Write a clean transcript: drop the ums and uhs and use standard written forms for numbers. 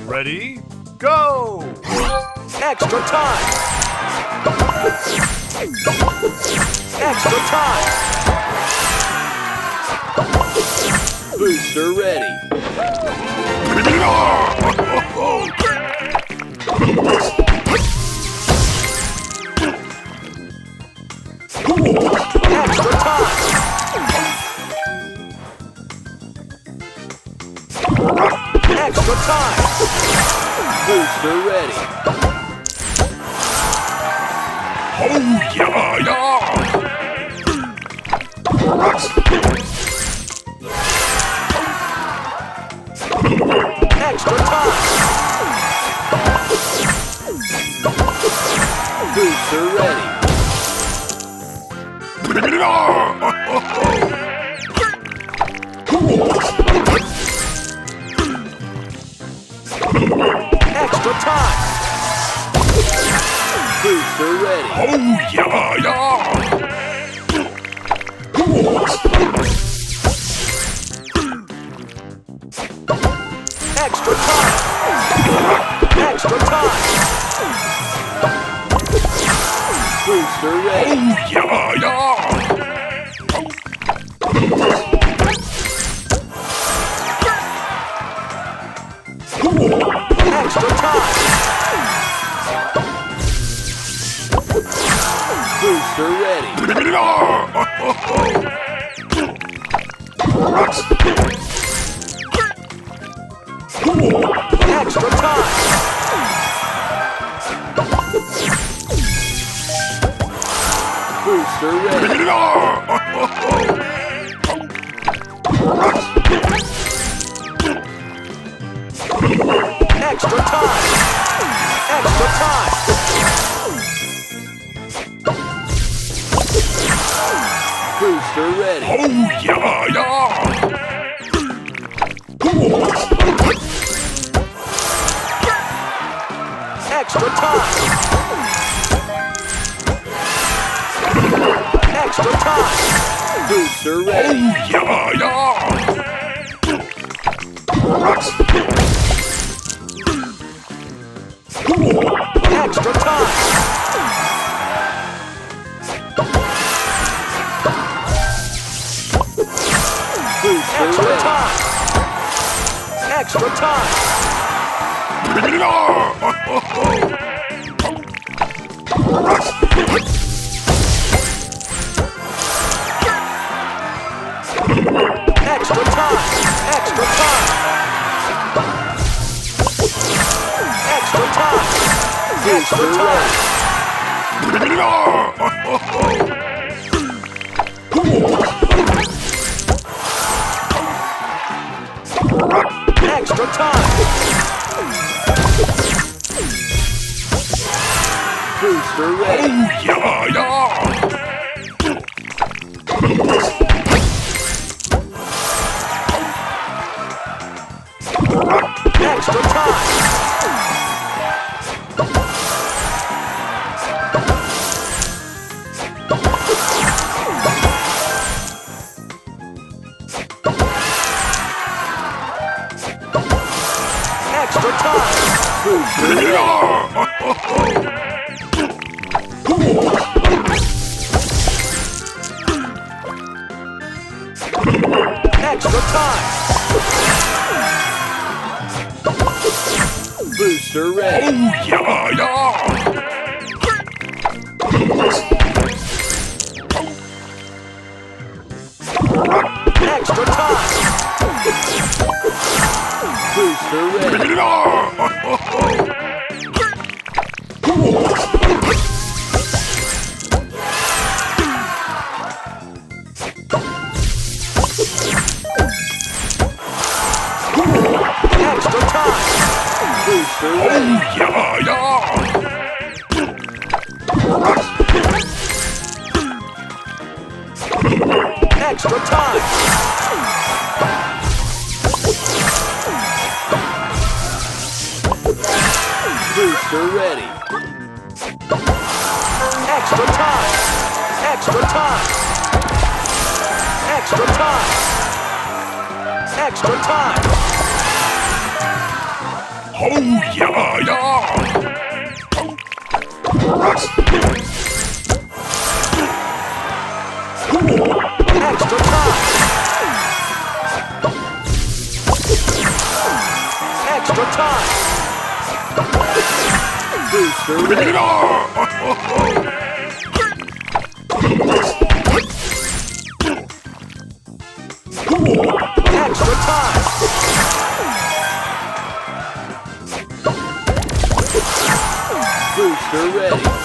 Ready? Go! Extra time! Extra time! Booster ready! Extra time! Extra time! Booster ready! Oh yeah, yeah! Extra time! Booster ready! Extra time! Booster ready! Oh yeah, yeah! Extra time! Extra time! Booster ready! Oh yeah, yeah! Extra time! Booster ready! Extra time! Booster ready! Extra time! Extra time! Booster ready! Oh yeah, yeah! Extra time! Extra time! Booster ready! Oh yeah, yeah! Extra time! Booster ready! Extra time! Extra time! Extra time! Extra time! Extra time! Extra time! Booster ready! Oh yeah, yeah! Extra time! Extra time! Booster ready! Extra time! Booster ready! Oh yeah, yeah! Extra time! Booster ready! Extra time! Booster ready! Yeah, yeah! Extra time! Booster ready! Extra time! Extra time! Extra time! Extra time! Oh yeah, yeah. Extra time! Extra time! Booster ready! Extra time! Booster ready!